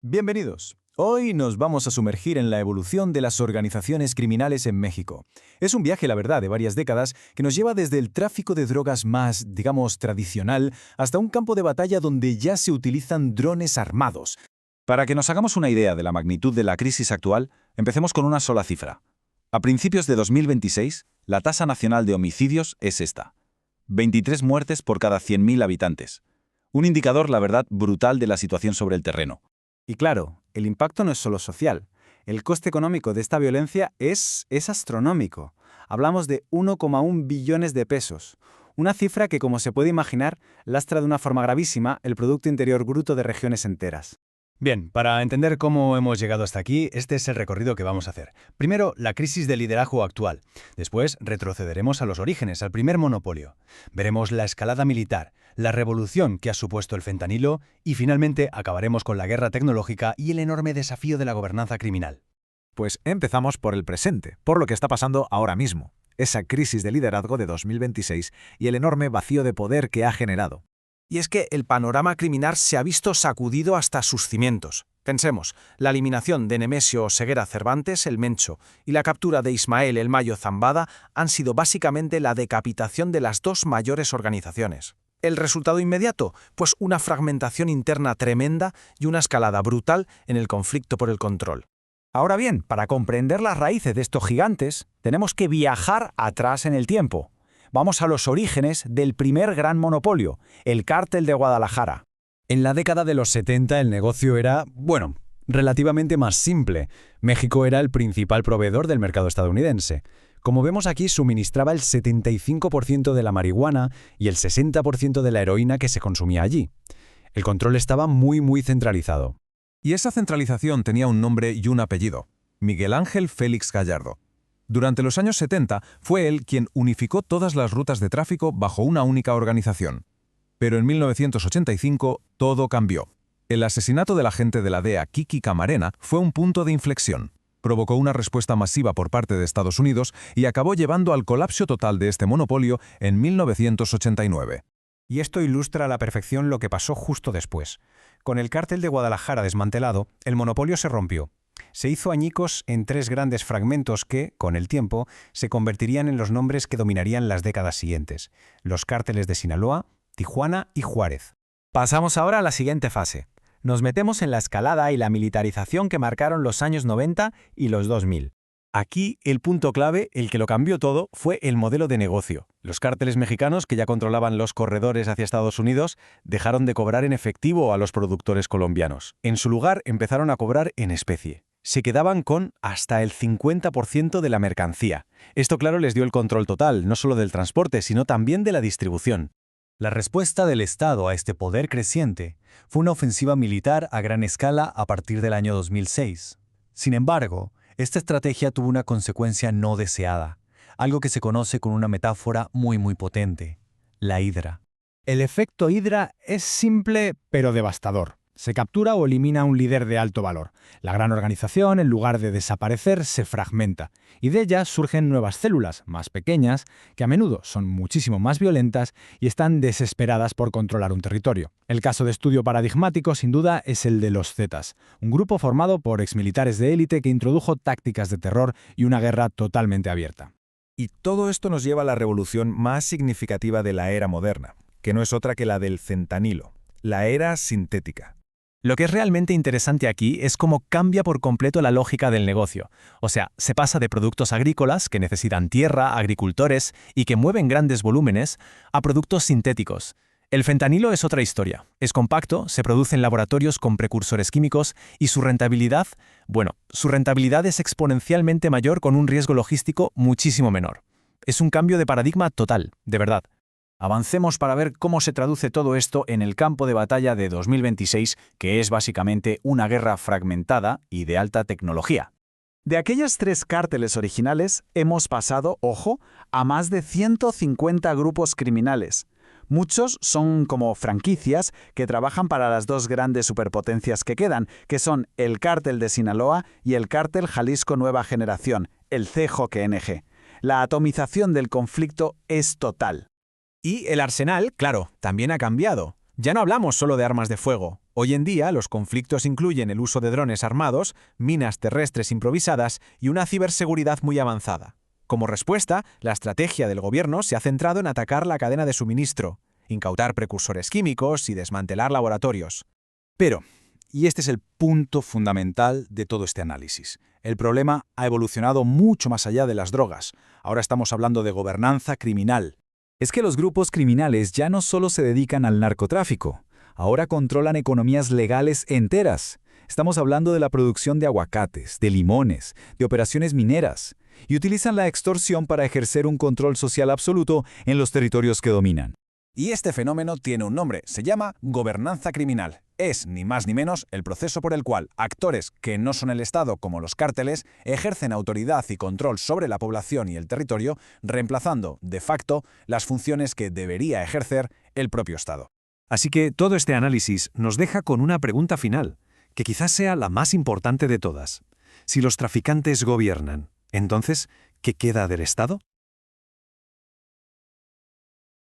Bienvenidos. Hoy nos vamos a sumergir en la evolución de las organizaciones criminales en México. Es un viaje, la verdad, de varias décadas que nos lleva desde el tráfico de drogas más, digamos, tradicional hasta un campo de batalla donde ya se utilizan drones armados. Para que nos hagamos una idea de la magnitud de la crisis actual, empecemos con una sola cifra. A principios de 2026, la tasa nacional de homicidios es esta: 23 muertes por cada 100.000 habitantes. Un indicador, la verdad, brutal de la situación sobre el terreno. Y claro, el impacto no es solo social. El coste económico de esta violencia es astronómico. Hablamos de 1,1 billones de pesos. Una cifra que, como se puede imaginar, lastra de una forma gravísima el Producto Interior Bruto de regiones enteras. Bien, para entender cómo hemos llegado hasta aquí, este es el recorrido que vamos a hacer. Primero, la crisis de liderazgo actual. Después, retrocederemos a los orígenes, al primer monopolio. Veremos la escalada militar, la revolución que ha supuesto el fentanilo y, finalmente, acabaremos con la guerra tecnológica y el enorme desafío de la gobernanza criminal. Pues empezamos por el presente, por lo que está pasando ahora mismo, esa crisis de liderazgo de 2026 y el enorme vacío de poder que ha generado. Y es que el panorama criminal se ha visto sacudido hasta sus cimientos. Pensemos, la eliminación de Nemesio Oseguera Cervantes, el Mencho, y la captura de Ismael el Mayo Zambada han sido básicamente la decapitación de las dos mayores organizaciones. ¿El resultado inmediato? Pues una fragmentación interna tremenda y una escalada brutal en el conflicto por el control. Ahora bien, para comprender las raíces de estos gigantes, tenemos que viajar atrás en el tiempo. Vamos a los orígenes del primer gran monopolio, el Cártel de Guadalajara. En la década de los 70 el negocio era, relativamente más simple. México era el principal proveedor del mercado estadounidense. Como vemos aquí, suministraba el 75% de la marihuana y el 60% de la heroína que se consumía allí. El control estaba muy centralizado. Y esa centralización tenía un nombre y un apellido: Miguel Ángel Félix Gallardo. Durante los años 70 fue él quien unificó todas las rutas de tráfico bajo una única organización. Pero en 1985 todo cambió. El asesinato del agente de la DEA Kiki Camarena fue un punto de inflexión. Provocó una respuesta masiva por parte de Estados Unidos y acabó llevando al colapso total de este monopolio en 1989. Y esto ilustra a la perfección lo que pasó justo después. Con el Cártel de Guadalajara desmantelado, el monopolio se rompió. Se hizo añicos en tres grandes fragmentos que, con el tiempo, se convertirían en los nombres que dominarían las décadas siguientes: los cárteles de Sinaloa, Tijuana y Juárez. Pasamos ahora a la siguiente fase. Nos metemos en la escalada y la militarización que marcaron los años 90 y los 2000. Aquí, el punto clave, el que lo cambió todo, fue el modelo de negocio. Los cárteles mexicanos, que ya controlaban los corredores hacia Estados Unidos, dejaron de cobrar en efectivo a los productores colombianos. En su lugar, empezaron a cobrar en especie. Se quedaban con hasta el 50% de la mercancía. Esto, claro, les dio el control total, no solo del transporte, sino también de la distribución. La respuesta del Estado a este poder creciente fue una ofensiva militar a gran escala a partir del año 2006. Sin embargo, esta estrategia tuvo una consecuencia no deseada, algo que se conoce con una metáfora muy potente: la hidra. El efecto hidra es simple pero devastador. Se captura o elimina a un líder de alto valor. La gran organización, en lugar de desaparecer, se fragmenta, y de ella surgen nuevas células, más pequeñas, que a menudo son muchísimo más violentas y están desesperadas por controlar un territorio. El caso de estudio paradigmático, sin duda, es el de los Zetas, un grupo formado por exmilitares de élite que introdujo tácticas de terror y una guerra totalmente abierta. Y todo esto nos lleva a la revolución más significativa de la era moderna, que no es otra que la del fentanilo, la era sintética. Lo que es realmente interesante aquí es cómo cambia por completo la lógica del negocio. O sea, se pasa de productos agrícolas que necesitan tierra, agricultores y que mueven grandes volúmenes, a productos sintéticos. El fentanilo es otra historia. Es compacto, se produce en laboratorios con precursores químicos y su rentabilidad es exponencialmente mayor con un riesgo logístico muchísimo menor. Es un cambio de paradigma total, de verdad. Avancemos para ver cómo se traduce todo esto en el campo de batalla de 2026, que es básicamente una guerra fragmentada y de alta tecnología. De aquellas tres cárteles originales hemos pasado, ojo, a más de 150 grupos criminales. Muchos son como franquicias que trabajan para las dos grandes superpotencias que quedan, que son el Cártel de Sinaloa y el Cártel Jalisco Nueva Generación, el CJOQNG. La atomización del conflicto es total. Y el arsenal, claro, también ha cambiado. Ya no hablamos solo de armas de fuego Hoy en día, los conflictos incluyen el uso de drones armados, minas terrestres improvisadas y una ciberseguridad muy avanzada. Como respuesta, la estrategia del gobierno se ha centrado en atacar la cadena de suministro, incautar precursores químicos y desmantelar laboratorios. Pero, y este es el punto fundamental de todo este análisis, el problema ha evolucionado mucho más allá de las drogas. Ahora estamos hablando de gobernanza criminal. Es que los grupos criminales ya no solo se dedican al narcotráfico, ahora controlan economías legales enteras. Estamos hablando de la producción de aguacates, de limones, de operaciones mineras, y utilizan la extorsión para ejercer un control social absoluto en los territorios que dominan. Y este fenómeno tiene un nombre, se llama gobernanza criminal. Es, ni más ni menos, el proceso por el cual actores que no son el Estado, como los cárteles, ejercen autoridad y control sobre la población y el territorio, reemplazando, de facto, las funciones que debería ejercer el propio Estado. Así que todo este análisis nos deja con una pregunta final, que quizás sea la más importante de todas. Si los traficantes gobiernan, entonces, ¿qué queda del Estado?